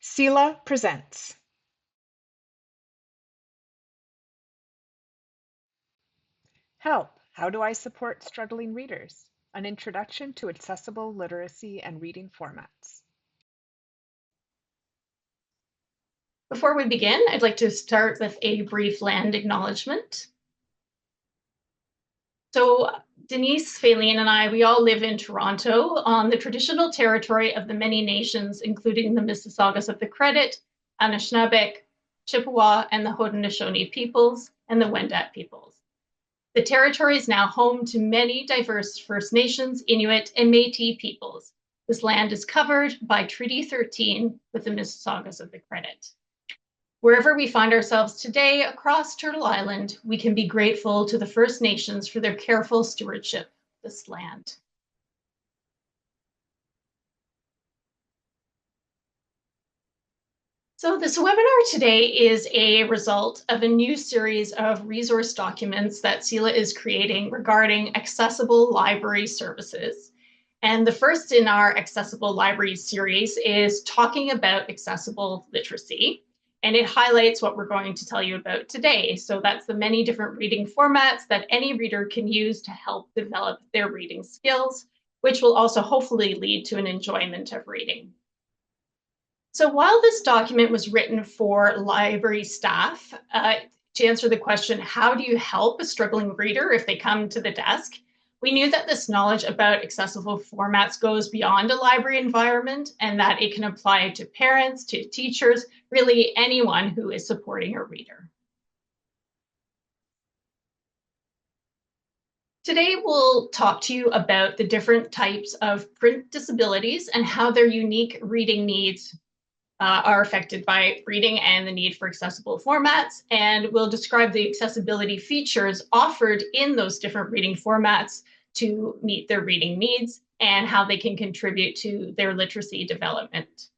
CELA presents. Help! How do I support struggling readers? An introduction to accessible literacy and reading formats. Before we begin, I'd like to start with a brief land acknowledgement. So Denise, Faylene, and I, we all live in Toronto on the traditional territory of the many nations, including the Mississaugas of the Credit, Anishinaabe, Chippewa, and the Haudenosaunee peoples, and the Wendat peoples. The territory is now home to many diverse First Nations, Inuit, and Métis peoples. This land is covered by Treaty 13 with the Mississaugas of the Credit. Wherever we find ourselves today across Turtle Island, we can be grateful to the First Nations for their careful stewardship of this land. So this webinar today is a result of a new series of resource documents that CELA is creating regarding accessible library services. And the first in our accessible library series is talking about accessible literacy. And it highlights what we're going to tell you about today. So that's the many different reading formats that any reader can use to help develop their reading skills, which will also hopefully lead to an enjoyment of reading. So while this document was written for library staff, to answer the question, how do you help a struggling reader if they come to the desk? We knew that this knowledge about accessible formats goes beyond a library environment and that it can apply to parents, to teachers, really anyone who is supporting a reader. Today, we'll talk to you about the different types of print disabilities and how their unique reading needs are affected by reading and the need for accessible formats. And we'll describe the accessibility features offered in those different reading formats to meet their reading needs and how they can contribute to their literacy development.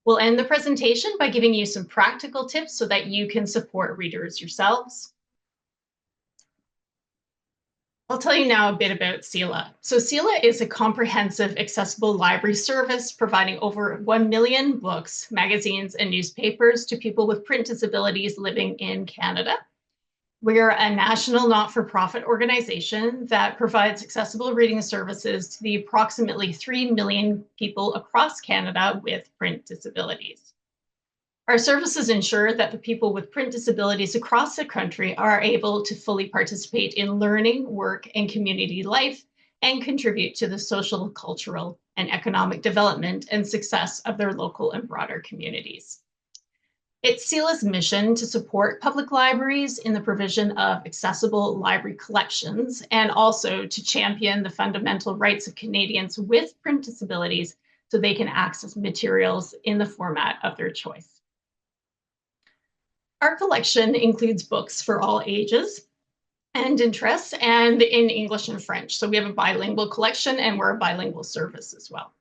We'll end the presentation by giving you some practical tips so that you can support readers yourselves. I'll tell you now a bit about CELA. So CELA is a comprehensive accessible library service providing over 1 million books, magazines, and newspapers to people with print disabilities living in Canada. We're a national not-for-profit organization that provides accessible reading services to the approximately 3 million people across Canada with print disabilities. Our services ensure that the people with print disabilities across the country are able to fully participate in learning, work, and community life and contribute to the social, cultural, and economic development and success of their local and broader communities. It's CELA's mission to support public libraries in the provision of accessible library collections and also to champion the fundamental rights of Canadians with print disabilities so they can access materials in the format of their choice. Our collection includes books for all ages and interests and in English and French. So we have a bilingual collection and we're a bilingual service as well.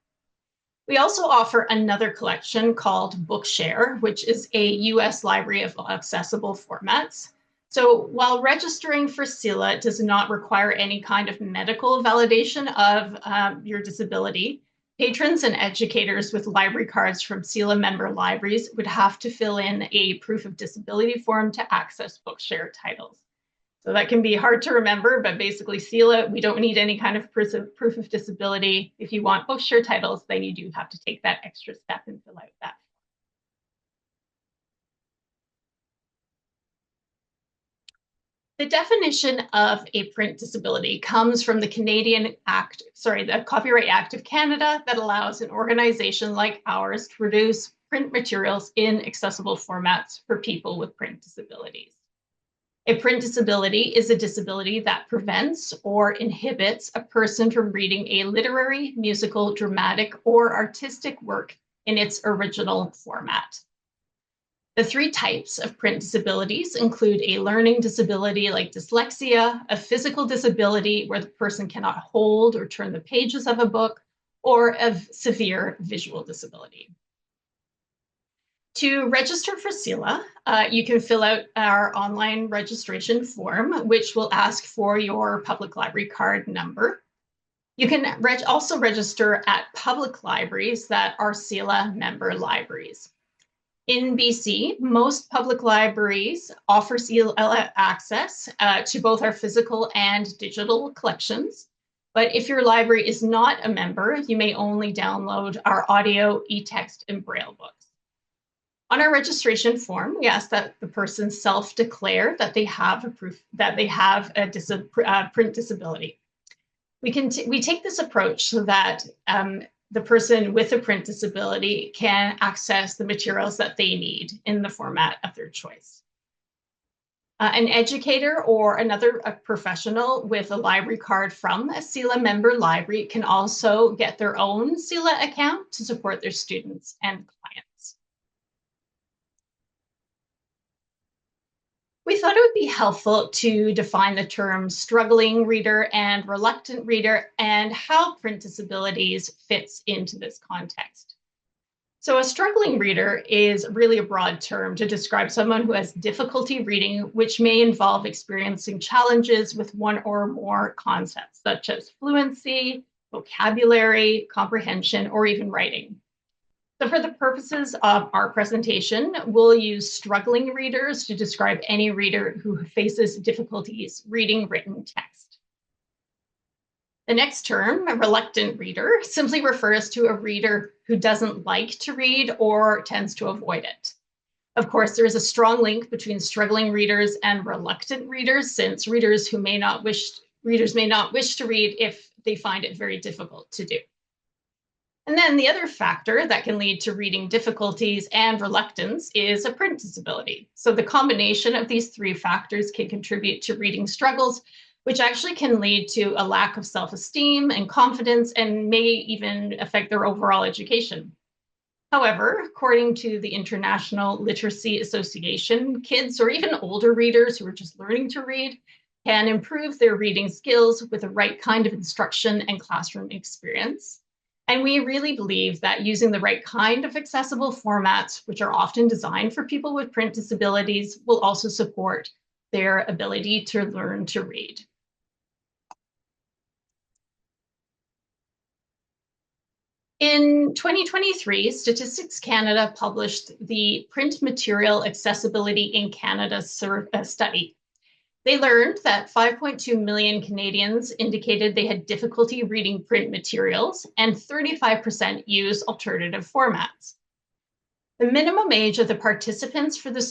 We also offer another collection called Bookshare, which is a US library of accessible formats. So while registering for CELA does not require any kind of medical validation of your disability, patrons and educators with library cards from CELA member libraries would have to fill in a proof of disability form to access Bookshare titles. So that can be hard to remember, but basically CELA, we don't need any kind of proof of disability. If you want Bookshare titles, then you do have to take that extra step and fill out that. The definition of a print disability comes from the the Copyright Act of Canada that allows an organization like ours to produce print materials in accessible formats for people with print disabilities. A print disability is a disability that prevents or inhibits a person from reading a literary, musical, dramatic, or artistic work in its original format. The three types of print disabilities include a learning disability like dyslexia, a physical disability where the person cannot hold or turn the pages of a book, or a severe visual disability. To register for CELA, you can fill out our online registration form, which will ask for your public library card number. You can also register at public libraries that are CELA member libraries. In BC, most public libraries offer CELA access to both our physical and digital collections. But if your library is not a member, you may only download our audio, e-text, and Braille books. On our registration form, we ask that the person self-declare that they have a proof that they have a print disability. We take this approach so that the person with a print disability can access the materials that they need in the format of their choice. An educator or another professional with a library card from a CELA member library can also get their own CELA account to support their students and clients. We thought it would be helpful to define the terms struggling reader and reluctant reader and how print disabilities fits into this context. So a struggling reader is really a broad term to describe someone who has difficulty reading, which may involve experiencing challenges with one or more concepts, such as fluency, vocabulary, comprehension, or even writing. So for the purposes of our presentation, we'll use struggling readers to describe any reader who faces difficulties reading written text. The next term, a reluctant reader, simply refers to a reader who doesn't like to read or tends to avoid it. Of course, there is a strong link between struggling readers and reluctant readers, since readers may not wish to read if they find it very difficult to do. And then the other factor that can lead to reading difficulties and reluctance is a print disability. So the combination of these three factors can contribute to reading struggles, which actually can lead to a lack of self-esteem and confidence and may even affect their overall education. However, according to the International Literacy Association, kids or even older readers who are just learning to read can improve their reading skills with the right kind of instruction and classroom experience. And we really believe that using the right kind of accessible formats, which are often designed for people with print disabilities, will also support their ability to learn to read. In 2023, Statistics Canada published the Print Material Accessibility in Canada study. They learned that 5.2 million Canadians indicated they had difficulty reading print materials, and 35% use alternative formats. The minimum age of the participants for the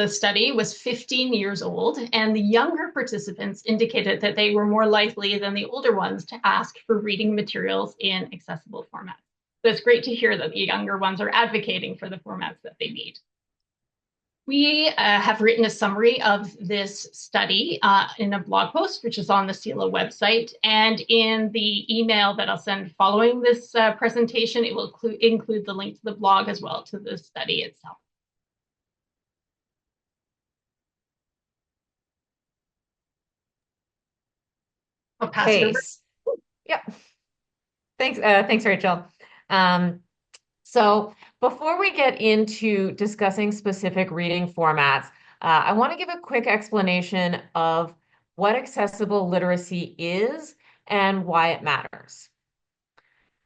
study was 15 years old, and the younger participants indicated that they were more likely than the older ones to ask for reading materials in accessible formats. So it's great to hear that the younger ones are advocating for the formats that they need. We have written a summary of this study in a blog post, which is on the CELA website. And in the email that I'll send following this presentation, it will include the link to the blog as well to the study itself. I'll pass it over. Yep. Thanks, Rachel. So before we get into discussing specific reading formats, I want to give a quick explanation of what accessible literacy is and why it matters.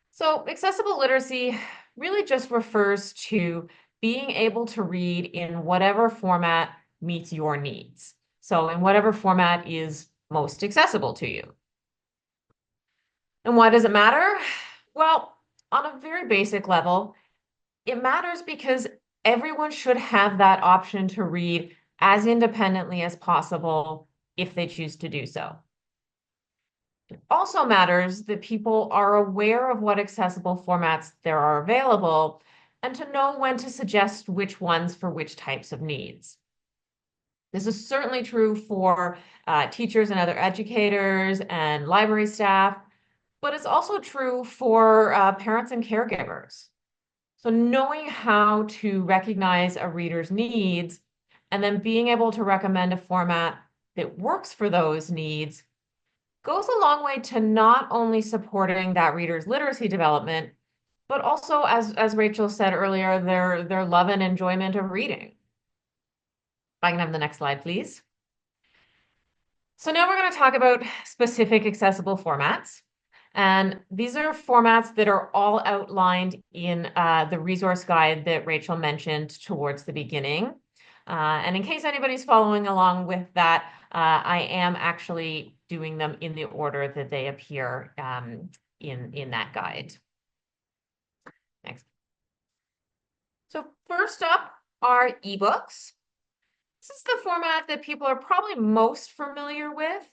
So accessible literacy really just refers to being able to read in whatever format meets your needs. So in whatever format is most accessible to you. And why does it matter? Well, on a very basic level, it matters because everyone should have that option to read as independently as possible if they choose to do so. It also matters that people are aware of what accessible formats there are available and to know when to suggest which ones for which types of needs. This is certainly true for teachers and other educators and library staff, but it's also true for parents and caregivers. So knowing how to recognize a reader's needs and then being able to recommend a format that works for those needs goes a long way to not only supporting that reader's literacy development, but also, as Rachel said earlier, their love and enjoyment of reading. If I can have the next slide, please. So now we're going to talk about specific accessible formats. And these are formats that are all outlined in the resource guide that Rachel mentioned towards the beginning. And in case anybody's following along with that, I am actually doing them in the order that they appear in that guide. Next. So first up are ebooks. This is the format that people are probably most familiar with,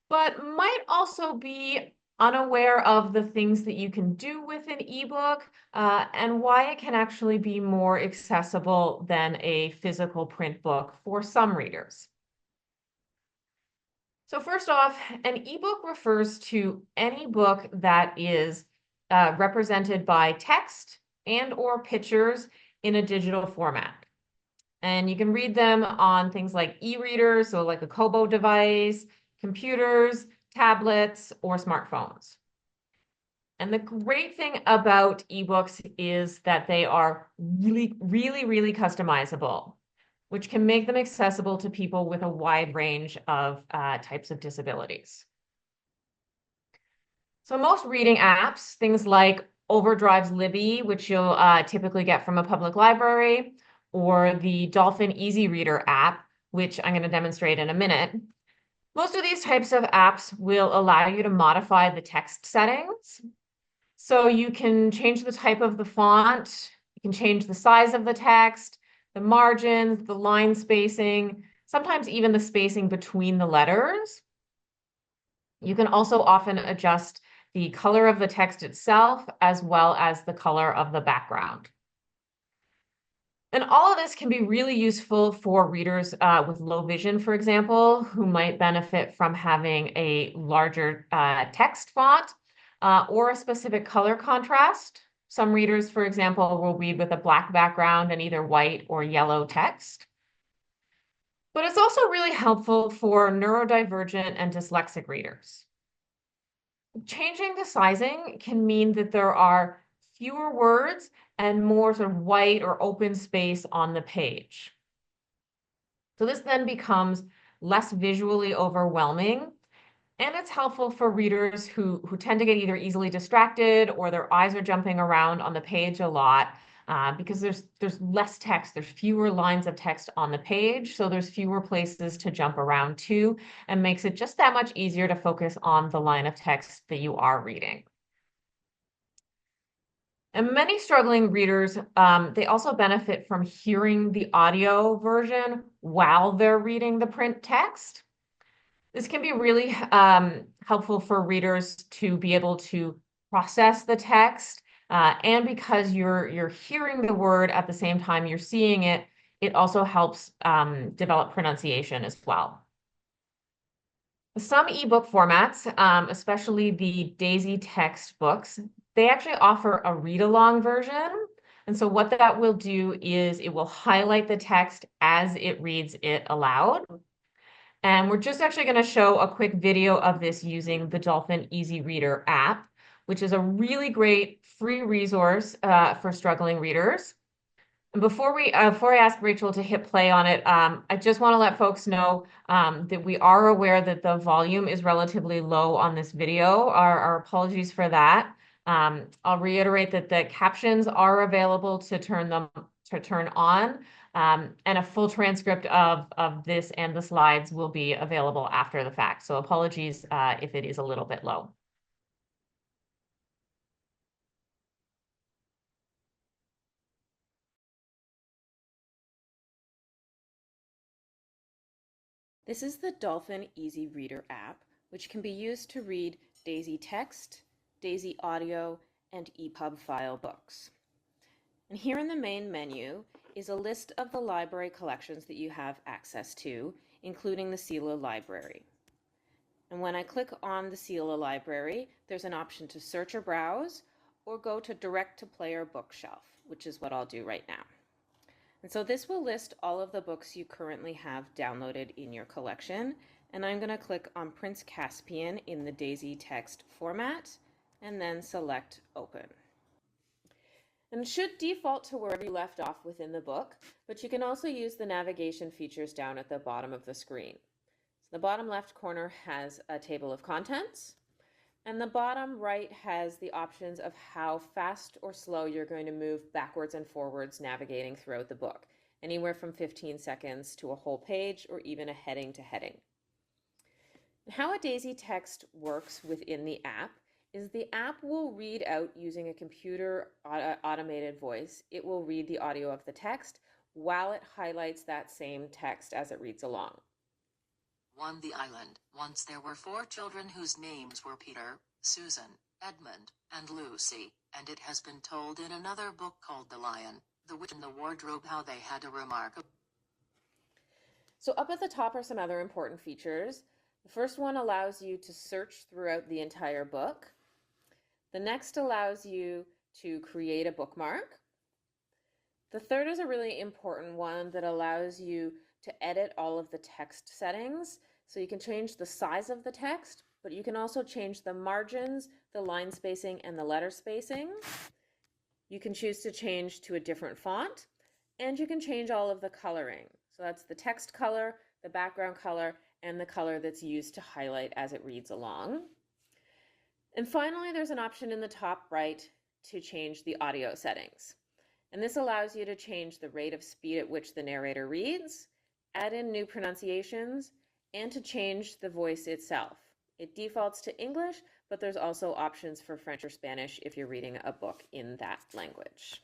but might also be unaware of the things that you can do with an ebook and why it can actually be more accessible than a physical print book for some readers. So first off, an ebook refers to any book that is represented by text and or pictures in a digital format. And you can read them on things like e-readers, so like a Kobo device, computers, tablets, or smartphones. And the great thing about ebooks is that they are really customizable, which can make them accessible to people with a wide range of types of disabilities. So most reading apps, things like Overdrive's Libby, which you'll typically get from a public library, or the Dolphin EasyReader app, which I'm going to demonstrate in a minute. Most of these types of apps will allow you to modify the text settings. So you can change the type of the font, you can change the size of the text, the margins, the line spacing, sometimes even the spacing between the letters. You can also often adjust the color of the text itself, as well as the color of the background. And all of this can be really useful for readers with low vision, for example, who might benefit from having a larger text font or a specific color contrast. Some readers, for example, will read with a black background and either white or yellow text. But it's also really helpful for neurodivergent and dyslexic readers. Changing the sizing can mean that there are fewer words and more sort of white or open space on the page. So this then becomes less visually overwhelming, and it's helpful for readers who tend to get either easily distracted or their eyes are jumping around on the page a lot because there's less text, there's fewer lines of text on the page, so there's fewer places to jump around to, and makes it just that much easier to focus on the line of text that you are reading. And many struggling readers, they also benefit from hearing the audio version while they're reading the print text. This can be really helpful for readers to be able to process the text, and because you're hearing the word at the same time you're seeing it, it also helps develop pronunciation as well. Some ebook formats, especially the DAISY textbooks, they actually offer a read-along version. And so what that will do is it will highlight the text as it reads it aloud. And we're just actually going to show a quick video of this using the Dolphin EasyReader app, which is a really great free resource for struggling readers. And before I ask Rachel to hit play on it, I just want to let folks know that we are aware that the volume is relatively low on this video. Our apologies for that. I'll reiterate that the captions are available to turn on, and a full transcript of this and the slides will be available after the fact. So apologies if it is a little bit low. This is the Dolphin EasyReader app, which can be used to read DAISY text, DAISY audio, and EPUB file books. And here in the main menu is a list of the library collections that you have access to, including the CELA library. And when I click on the CELA library, there's an option to search or browse, or go to direct to player bookshelf, which is what I'll do right now. And so this will list all of the books you currently have downloaded in your collection. And I'm going to click on Prince Caspian in the DAISY text format and then select Open. And it should default to wherever you left off within the book, but you can also use the navigation features down at the bottom of the screen. So the bottom left corner has a table of contents, And the bottom right has the options of how fast or slow you're going to move backwards and forwards navigating throughout the book, anywhere from 15 seconds to a whole page or even a heading to heading. How a Daisy text works within the app is the app will read out using a computer automated voice. It will read the audio of the text while it highlights that same text as it reads along. On the island, once there were 4 children whose names were Peter, Susan, Edmund, and Lucy, and it has been told in another book called The Lion, the Witch and the Wardrobe how they had a remarkable... So up at the top are some other important features. The first one allows you to search throughout the entire book. The next allows you to create a bookmark. The third is a really important one that allows you to edit all of the text settings. So you can change the size of the text, but you can also change the margins, the line spacing, and the letter spacing. You can choose to change to a different font, and you can change all of the coloring. So that's the text color, the background color, and the color that's used to highlight as it reads along. And finally, there's an option in the top right to change the audio settings. And this allows you to change the rate of speed at which the narrator reads, add in new pronunciations, and to change the voice itself. It defaults to English, but there's also options for French or Spanish if you're reading a book in that language.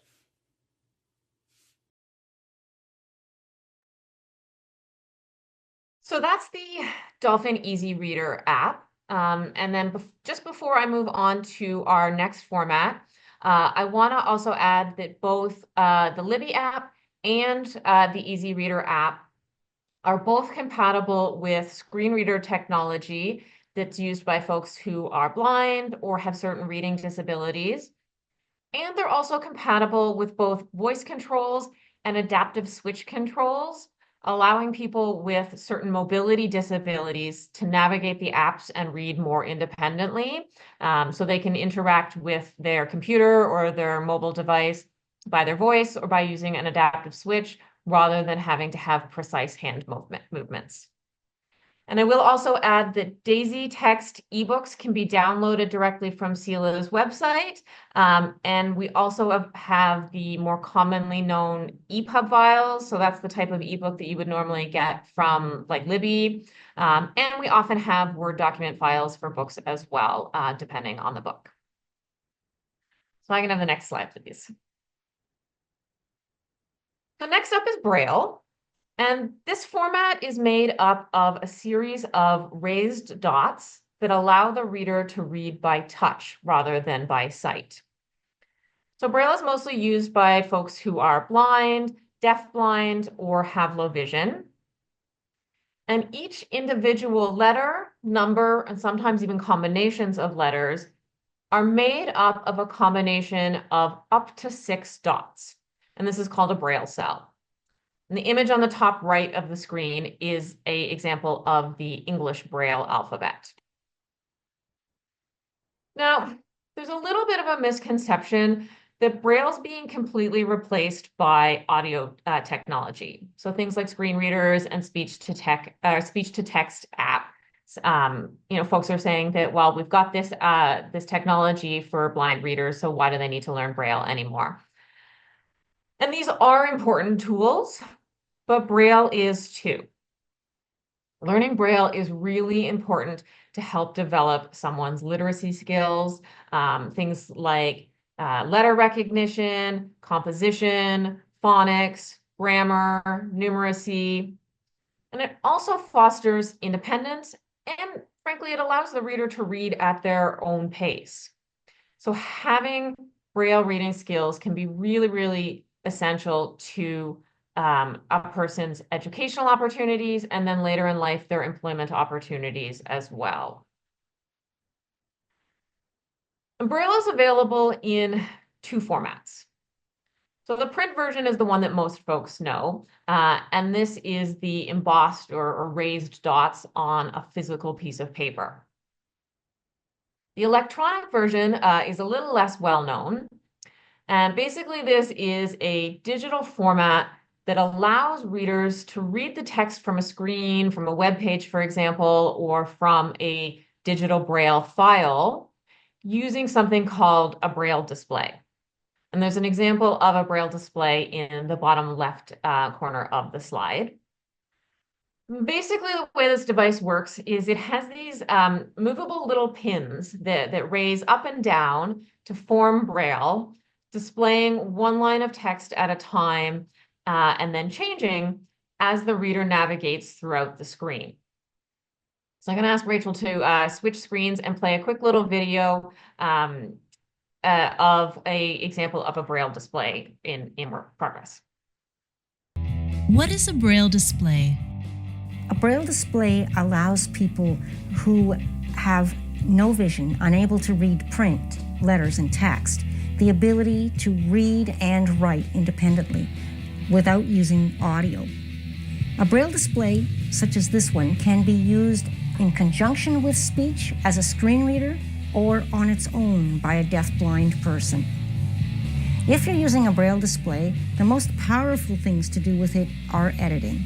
So that's the Dolphin EasyReader app. And then just before I move on to our next format, I want to also add that both the Libby app and the EasyReader app are both compatible with screen reader technology that's used by folks who are blind or have certain reading disabilities. And they're also compatible with both voice controls and adaptive switch controls, allowing people with certain mobility disabilities to navigate the apps and read more independently. So they can interact with their computer or their mobile device by their voice or by using an adaptive switch rather than having to have precise hand movements. And I will also add that Daisy text ebooks can be downloaded directly from CELA's website. And we also have the more commonly known EPUB files. So that's the type of ebook that you would normally get from like Libby. And we often have Word document files for books as well, depending on the book. So I can have the next slide, please. So next up is Braille. And this format is made up of a series of raised dots that allow the reader to read by touch rather than by sight. So Braille is mostly used by folks who are blind, deafblind, or have low vision. And each individual letter, number, and sometimes even combinations of letters are made up of a combination of up to 6 dots. And this is called a Braille cell. And the image on the top right of the screen is an example of the English Braille alphabet. Now, there's a little bit of a misconception that Braille's being completely replaced by audio technology. So things like screen readers and speech-to-text apps. Folks are saying that, well, we've got this technology for blind readers, so why do they need to learn Braille anymore? And these are important tools, but Braille is too. Learning Braille is really important to help develop someone's literacy skills, things like letter recognition, composition, phonics, grammar, numeracy. And it also fosters independence, and frankly, it allows the reader to read at their own pace. So having Braille reading skills can be really, really essential to a person's educational opportunities, and then later in life, their employment opportunities as well. And Braille is available in 2 formats. So the print version is the one that most folks know, and this is the embossed or raised dots on a physical piece of paper. The electronic version is a little less well known, and basically this is a digital format that allows readers to read the text from a screen, from a web page, for example, or from a digital Braille file, using something called a Braille display. And there's an example of a Braille display in the bottom left corner of the slide. Basically, the way this device works is it has these movable little pins that raise up and down to form Braille, displaying one line of text at a time and then changing as the reader navigates throughout the screen. So I'm going to ask Rachel to switch screens and play a quick little video of an example of a Braille display in progress. What is a Braille display? A Braille display allows people who have no vision, unable to read print, letters, and text, the ability to read and write independently without using audio. A Braille display, such as this one, can be used in conjunction with speech as a screen reader or on its own by a deaf-blind person. If you're using a Braille display, the most powerful things to do with it are editing.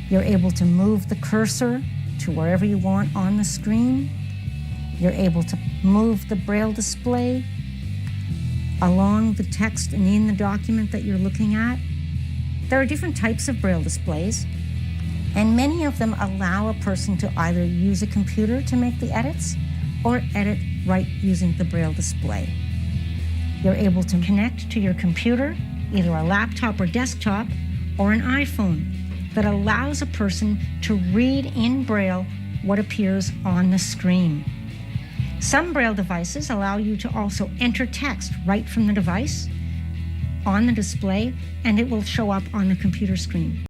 You're able to move the cursor to wherever you want on the screen. You're able to move the Braille display along the text and in the document that you're looking at. There are different types of Braille displays, and many of them allow a person to either use a computer to make the edits or edit right using the Braille display. You're able to connect to your computer, either a laptop or desktop, or an iPhone that allows a person to read in Braille what appears on the screen. Some Braille devices allow you to also enter text right from the device on the display, and it will show up on the computer screen.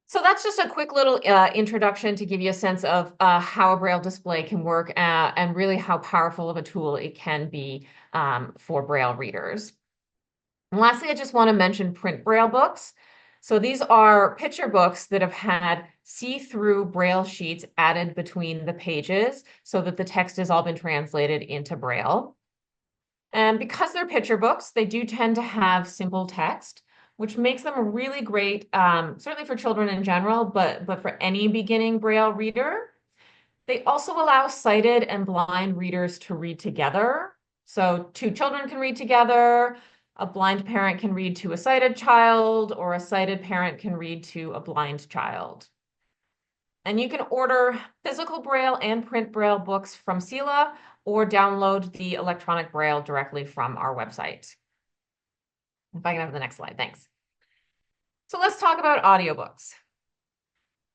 So that's just a quick little introduction to give you a sense of how a Braille display can work and really how powerful of a tool it can be for Braille readers. And lastly, I just want to mention print Braille books. So these are picture books that have had see-through Braille sheets added between the pages so that the text has all been translated into Braille. And because they're picture books, they do tend to have simple text, which makes them really great, certainly for children in general, but for any beginning Braille reader. They also allow sighted and blind readers to read together. So two children can read together, a blind parent can read to a sighted child, or a sighted parent can read to a blind child. And you can order physical Braille and print Braille books from CELA or download the electronic Braille directly from our website. If I can have the next slide, thanks. So let's talk about audiobooks.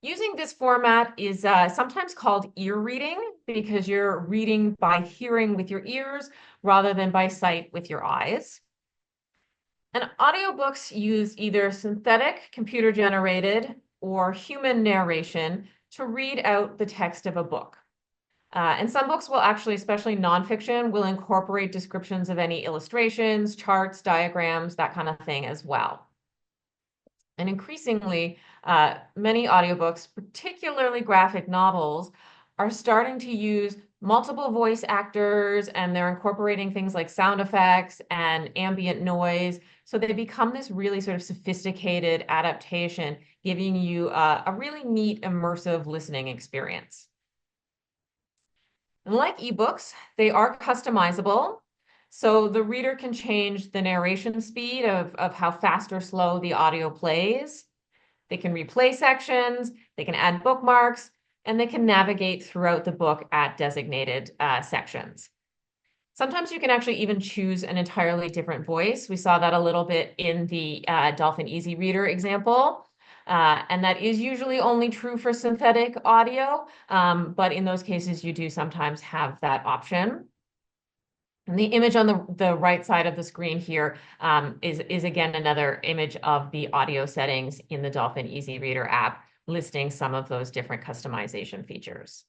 Using this format is sometimes called ear reading because you're reading by hearing with your ears rather than by sight with your eyes. And audiobooks use either synthetic, computer-generated, or human narration to read out the text of a book. And some books will actually, especially nonfiction, will incorporate descriptions of any illustrations, charts, diagrams, that kind of thing as well. And increasingly, many audiobooks, particularly graphic novels, are starting to use multiple voice actors, and they're incorporating things like sound effects and ambient noise. So they become this really sort of sophisticated adaptation, giving you a really neat, immersive listening experience. And like ebooks, they are customizable. So the reader can change the narration speed of how fast or slow the audio plays. They can replay sections, they can add bookmarks, and they can navigate throughout the book at designated sections. Sometimes you can actually even choose an entirely different voice. We saw that a little bit in the Dolphin EasyReader example. And that is usually only true for synthetic audio, but in those cases, you do sometimes have that option. And the image on the right side of the screen here is again another image of the audio settings in the Dolphin EasyReader app, listing some of those different customization features.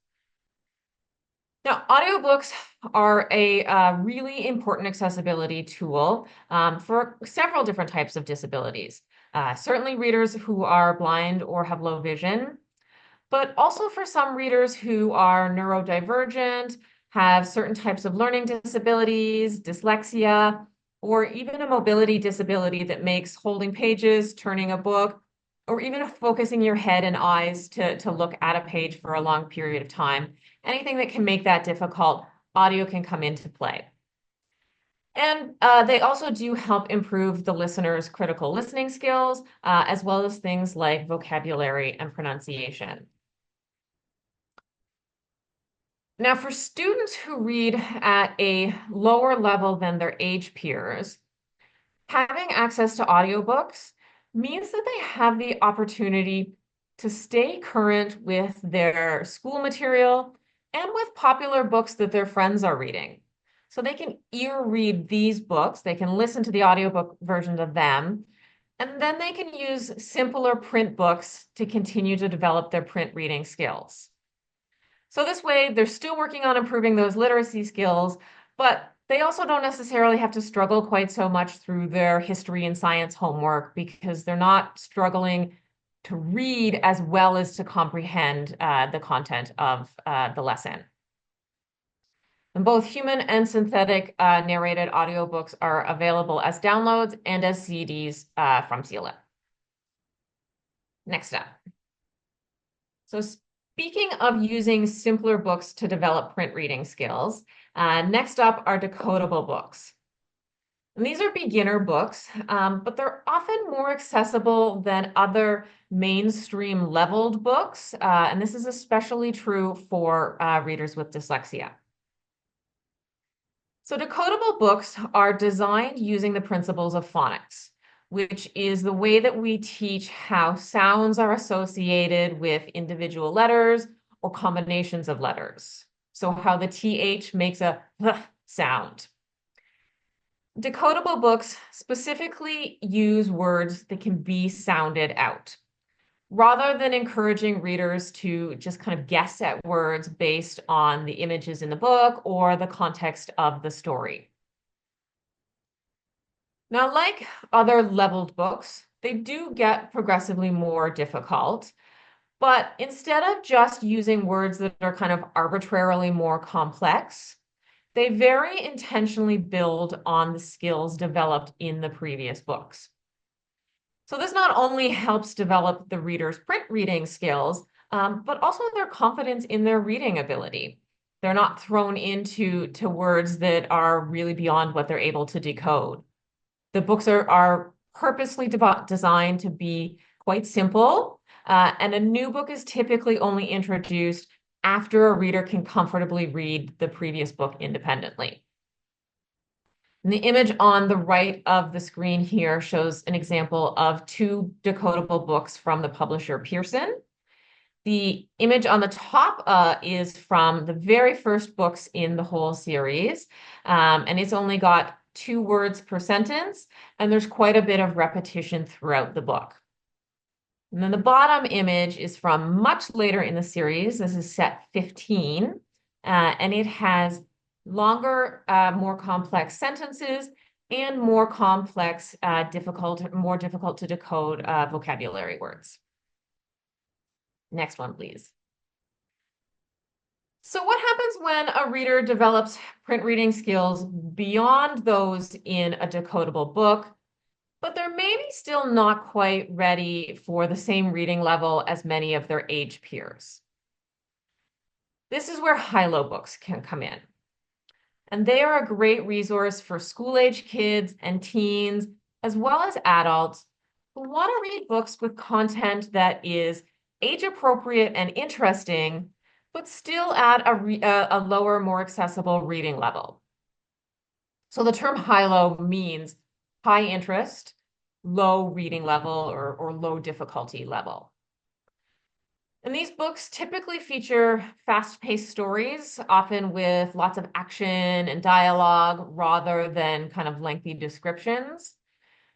Now, audiobooks are a really important accessibility tool for several different types of disabilities. Certainly readers who are blind or have low vision, but also for some readers who are neurodivergent, have certain types of learning disabilities, dyslexia, or even a mobility disability that makes holding pages, turning a book, or even focusing your head and eyes to look at a page for a long period of time. Anything that can make that difficult audio can come into play. And they also do help improve the listener's critical listening skills, as well as things like vocabulary and pronunciation. Now, for students who read at a lower level than their age peers, having access to audiobooks means that they have the opportunity to stay current with their school material and with popular books that their friends are reading. So they can ear read these books, they can listen to the audiobook versions of them, and then they can use simpler print books to continue to develop their print reading skills. So this way, they're still working on improving those literacy skills, but they also don't necessarily have to struggle quite so much through their history and science homework because they're not struggling to read as well as to comprehend the content of the lesson. And both human and synthetic narrated audiobooks are available as downloads and as CDs from CELA. Next up. So speaking of using simpler books to develop print reading skills, next up are decodable books. And these are beginner books, but they're often more accessible than other mainstream leveled books, and this is especially true for readers with dyslexia. So decodable books are designed using the principles of phonics, which is the way that we teach how sounds are associated with individual letters or combinations of letters. So how the TH makes a th sound. Decodable books specifically use words that can be sounded out, rather than encouraging readers to just kind of guess at words based on the images in the book or the context of the story. Now, like other leveled books, they do get progressively more difficult, but instead of just using words that are kind of arbitrarily more complex, they very intentionally build on the skills developed in the previous books. So this not only helps develop the reader's print reading skills, but also their confidence in their reading ability. They're not thrown into words that are really beyond what they're able to decode. The books are purposely designed to be quite simple, and a new book is typically only introduced after a reader can comfortably read the previous book independently. And the image on the right of the screen here shows an example of two decodable books from the publisher Pearson. The image on the top is from the very first books in the whole series, and it's only got 2 words per sentence, and there's quite a bit of repetition throughout the book. And then the bottom image is from much later in the series. This is set 15, and it has longer, more complex sentences and more complex, more difficult to decode vocabulary words. Next one, please. So what happens when a reader develops print reading skills beyond those in a decodable book, but they're maybe still not quite ready for the same reading level as many of their age peers? This is where high-low books can come in. And they are a great resource for school-age kids and teens, as well as adults who want to read books with content that is age-appropriate and interesting, but still at a lower, more accessible reading level. So the term high-low means high interest, low reading level, or low difficulty level. And these books typically feature fast-paced stories, often with lots of action and dialogue rather than kind of lengthy descriptions.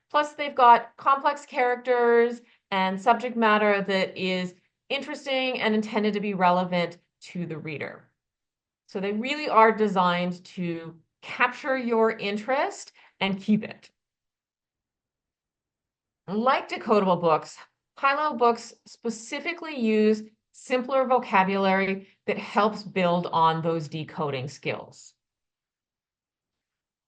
Plus, they've got complex characters and subject matter that is interesting and intended to be relevant to the reader. So they really are designed to capture your interest and keep it. Like decodable books, high-low books specifically use simpler vocabulary that helps build on those decoding skills.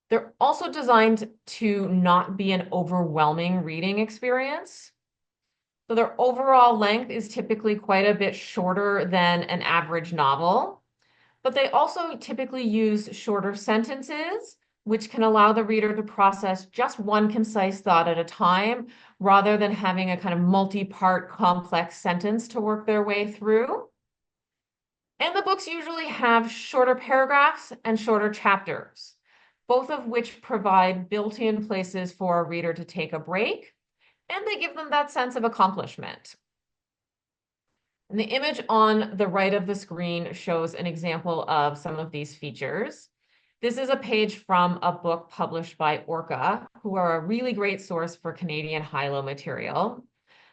They're also designed to not be an overwhelming reading experience. So their overall length is typically quite a bit shorter than an average novel, but they also typically use shorter sentences, which can allow the reader to process just one concise thought at a time, rather than having a kind of multi-part complex sentence to work their way through. And the books usually have shorter paragraphs and shorter chapters, both of which provide built-in places for a reader to take a break, and they give them that sense of accomplishment. And the image on the right of the screen shows an example of some of these features. This is a page from a book published by Orca, who are a really great source for Canadian high-low material.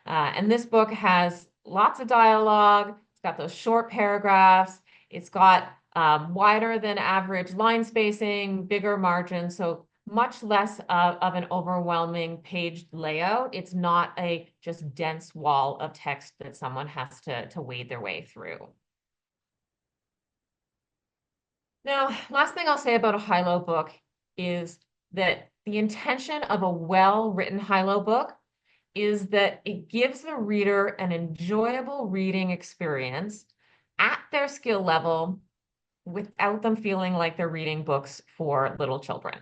And this book has lots of dialogue. It's got those short paragraphs. It's got wider than average line spacing, bigger margins, so much less of an overwhelming page layout. It's not a just dense wall of text that someone has to wade their way through. Now, last thing I'll say about a high-low book is that the intention of a well-written high-low book is that it gives the reader an enjoyable reading experience at their skill level without them feeling like they're reading books for little children,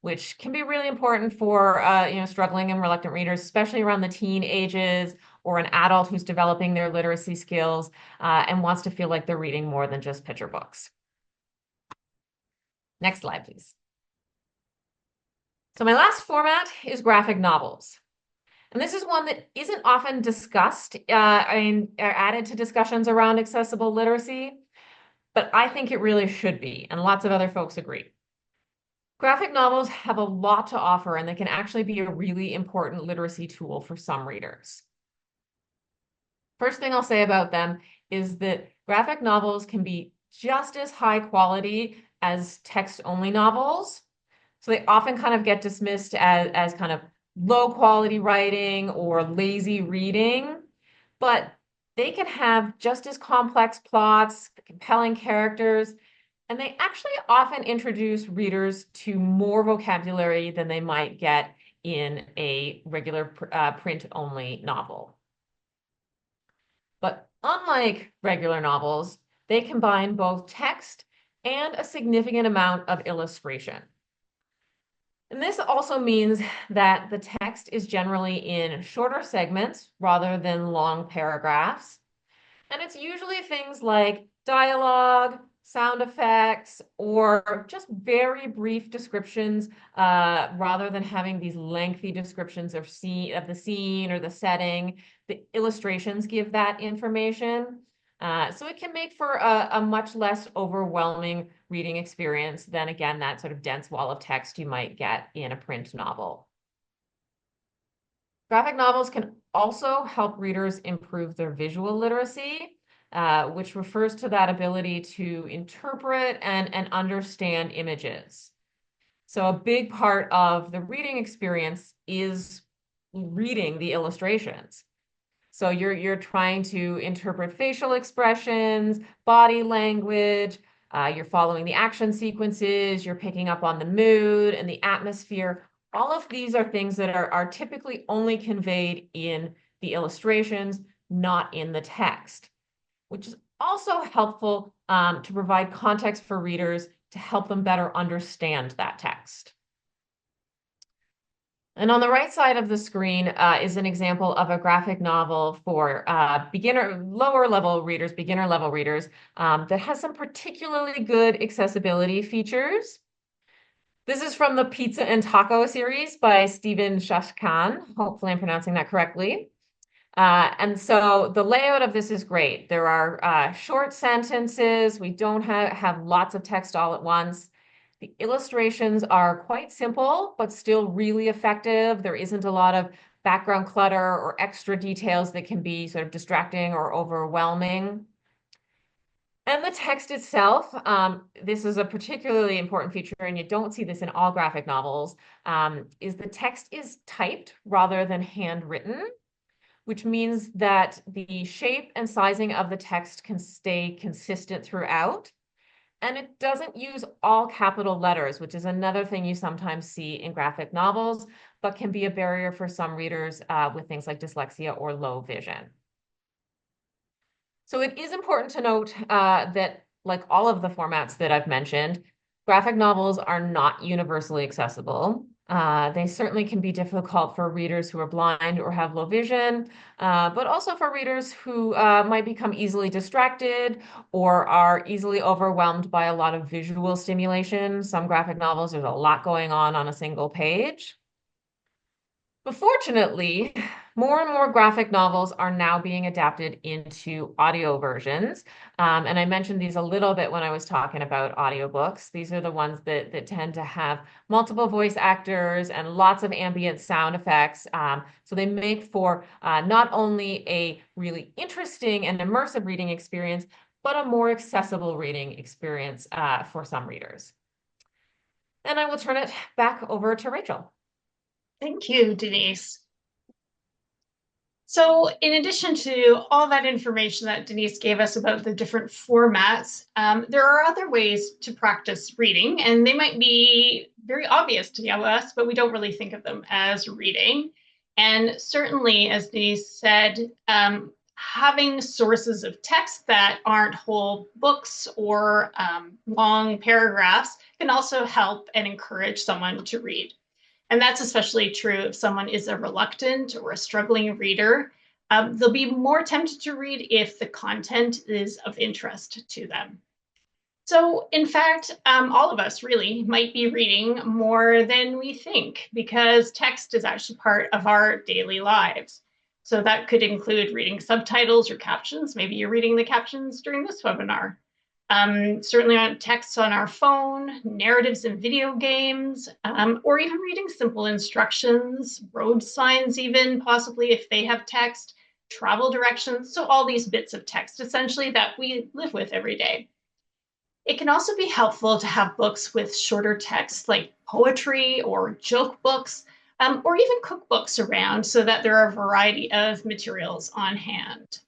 which can be really important for struggling and reluctant readers, especially around the teen ages, or an adult who's developing their literacy skills and wants to feel like they're reading more than just picture books. Next slide, please. So my last format is graphic novels. And this is one that isn't often discussed or added to discussions around accessible literacy, but I think it really should be, and lots of other folks agree. Graphic novels have a lot to offer, and they can actually be a really important literacy tool for some readers. First thing I'll say about them is that graphic novels can be just as high quality as text-only novels. So they often kind of get dismissed as kind of low quality writing or lazy reading, but they can have just as complex plots, compelling characters, and they actually often introduce readers to more vocabulary than they might get in a regular print-only novel. But unlike regular novels, they combine both text and a significant amount of illustration. And this also means that the text is generally in shorter segments rather than long paragraphs. And it's usually things like dialogue, sound effects, or just very brief descriptions rather than having these lengthy descriptions of the scene or the setting. The illustrations give that information. So it can make for a much less overwhelming reading experience than, again, that sort of dense wall of text you might get in a print novel. Graphic novels can also help readers improve their visual literacy, which refers to that ability to interpret and understand images. So a big part of the reading experience is reading the illustrations. So you're trying to interpret facial expressions, body language, you're following the action sequences, you're picking up on the mood and the atmosphere. All of these are things that are typically only conveyed in the illustrations, not in the text, which is also helpful to provide context for readers to help them better understand that text. And on the right side of the screen is an example of a graphic novel for lower level readers, beginner level readers, that has some particularly good accessibility features. This is from the Pizza and Taco series by Stephen Shashkan. Hopefully I'm pronouncing that correctly. And so the layout of this is great. There are short sentences. We don't have lots of text all at once. The illustrations are quite simple, but still really effective. There isn't a lot of background clutter or extra details that can be sort of distracting or overwhelming. And the text itself, this is a particularly important feature, and you don't see this in all graphic novels, is the text is typed rather than handwritten, which means that the shape and sizing of the text can stay consistent throughout. And it doesn't use all capital letters, which is another thing you sometimes see in graphic novels, but can be a barrier for some readers with things like dyslexia or low vision. So it is important to note that like all of the formats that I've mentioned, graphic novels are not universally accessible. They certainly can be difficult for readers who are blind or have low vision, but also for readers who might become easily distracted or are easily overwhelmed by a lot of visual stimulation. Some graphic novels, there's a lot going on a single page. But fortunately, more and more graphic novels are now being adapted into audio versions. And I mentioned these a little bit when I was talking about audiobooks. These are the ones that tend to have multiple voice actors and lots of ambient sound effects. So they make for not only a really interesting and immersive reading experience, but a more accessible reading experience for some readers. And I will turn it back over to Rachel. Thank you, Denise. So in addition to all that information that Denise gave us about the different formats, there are other ways to practice reading, and they might be very obvious to us, but we don't really think of them as reading. And certainly, as Denise said, having sources of text that aren't whole books or long paragraphs can also help and encourage someone to read. And that's especially true if someone is a reluctant or a struggling reader. They'll be more tempted to read if the content is of interest to them. So in fact, all of us really might be reading more than we think, because text is actually part of our daily lives. So that could include reading subtitles or captions. Maybe you're reading the captions during this webinar. Certainly on texts on our phone, narratives in video games, or even reading simple instructions, road signs even, possibly if they have text, travel directions. So all these bits of text essentially that we live with every day. It can also be helpful to have books with shorter text like poetry or joke books, or even cookbooks around so that there are a variety of materials on hand.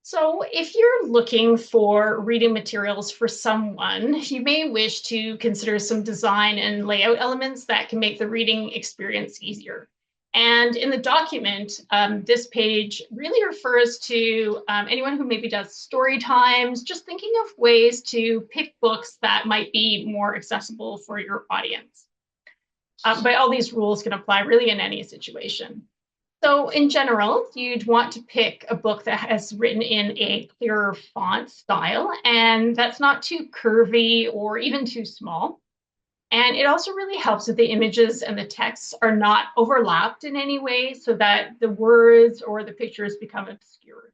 So if you're looking for reading materials for someone, you may wish to consider some design and layout elements that can make the reading experience easier. And in the document, this page really refers to anyone who maybe does story times, just thinking of ways to pick books that might be more accessible for your audience. But all these rules can apply really in any situation. So in general, you'd want to pick a book that has written in a clearer font style, and that's not too curvy or even too small. And it also really helps that the images and the texts are not overlapped in any way so that the words or the pictures become obscured.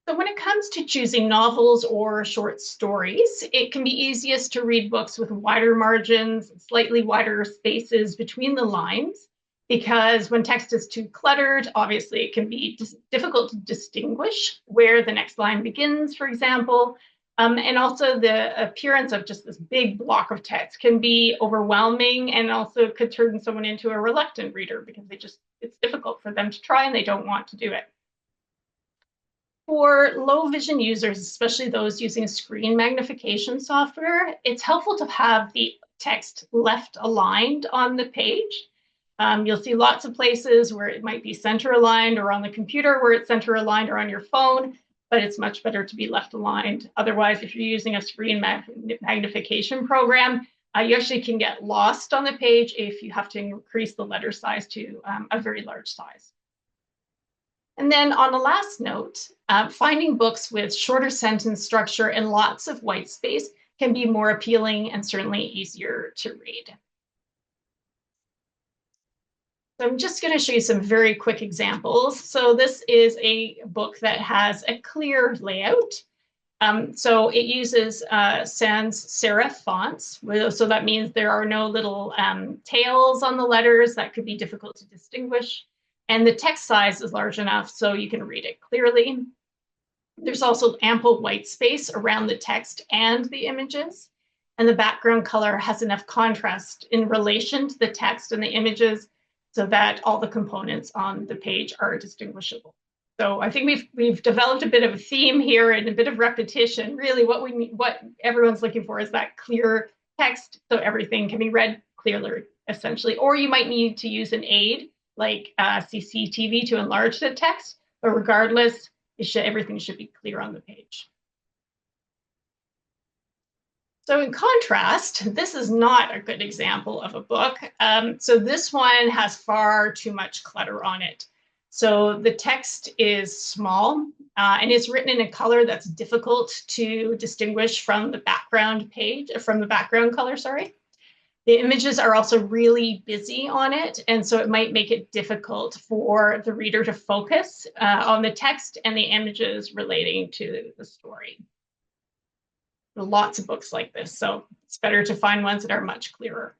So when it comes to choosing novels or short stories, it can be easiest to read books with wider margins, slightly wider spaces between the lines, because when text is too cluttered, obviously it can be difficult to distinguish where the next line begins, for example. And also the appearance of just this big block of text can be overwhelming and also could turn someone into a reluctant reader because it's difficult for them to try and they don't want to do it. For low vision users, especially those using screen magnification software, it's helpful to have the text left aligned on the page. You'll see lots of places where it might be center aligned, or on the computer where it's center aligned, or on your phone, but it's much better to be left aligned. Otherwise, if you're using a screen magnification program, you actually can get lost on the page if you have to increase the letter size to a very large size. And then on a last note, finding books with shorter sentence structure and lots of white space can be more appealing and certainly easier to read. So I'm just going to show you some very quick examples. So this is a book that has a clear layout. So it uses sans serif fonts. So that means there are no little tails on the letters that could be difficult to distinguish. And the text size is large enough so you can read it clearly. There's also ample white space around the text and the images. And the background color has enough contrast in relation to the text and the images so that all the components on the page are distinguishable. So I think we've developed a bit of a theme here and a bit of repetition. Really what everyone's looking for is that clear text so everything can be read clearly, essentially. Or you might need to use an aid like CCTV to enlarge the text, But regardless, everything should be clear on the page. So in contrast, this is not a good example of a book. So this one has far too much clutter on it. So the text is small and it's written in a color that's difficult to distinguish from the background color, sorry. The images are also really busy on it, and so it might make it difficult for the reader to focus on the text and the images relating to the story. There are lots of books like this, so it's better to find ones that are much clearer.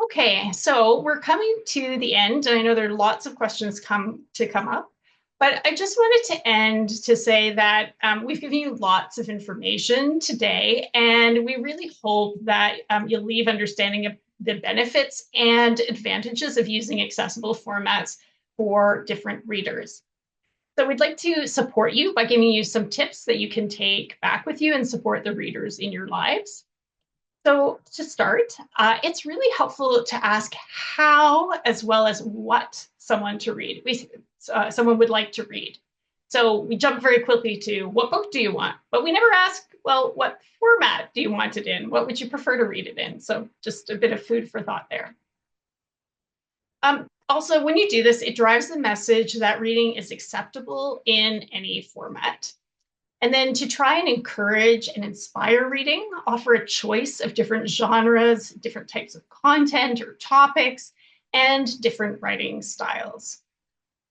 Okay, so we're coming to the end. I know there are lots of questions come up, but I just wanted to end to say that we've given you lots of information today, and we really hope that you'll leave understanding the benefits and advantages of using accessible formats for different readers. So we'd like to support you by giving you some tips that you can take back with you and support the readers in your lives. So to start, it's really helpful to ask how as well as what someone would like to read. So we jump very quickly to what book do you want? But we never ask, well, what format do you want it in? What would you prefer to read it in? So just a bit of food for thought there. Also, when you do this, it drives the message that reading is acceptable in any format. And then to try and encourage and inspire reading, offer a choice of different genres, different types of content or topics, and different writing styles.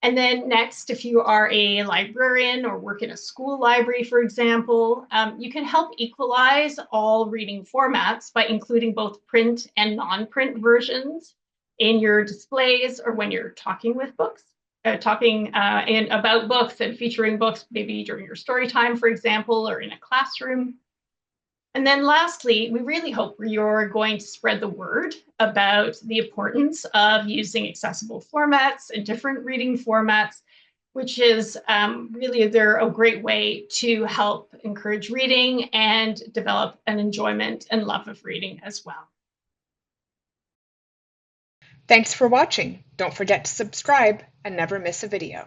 And then next, if you are a librarian or work in a school library, for example, you can help equalize all reading formats by including both print and non-print versions in your displays or when you're talking with books, about books and featuring books, maybe during your story time, for example, or in a classroom. And then lastly, we really hope you're going to spread the word about the importance of using accessible formats and different reading formats, which is really they're a great way to help encourage reading and develop an enjoyment and love of reading as well. Thanks for watching. Don't forget to subscribe and never miss a video.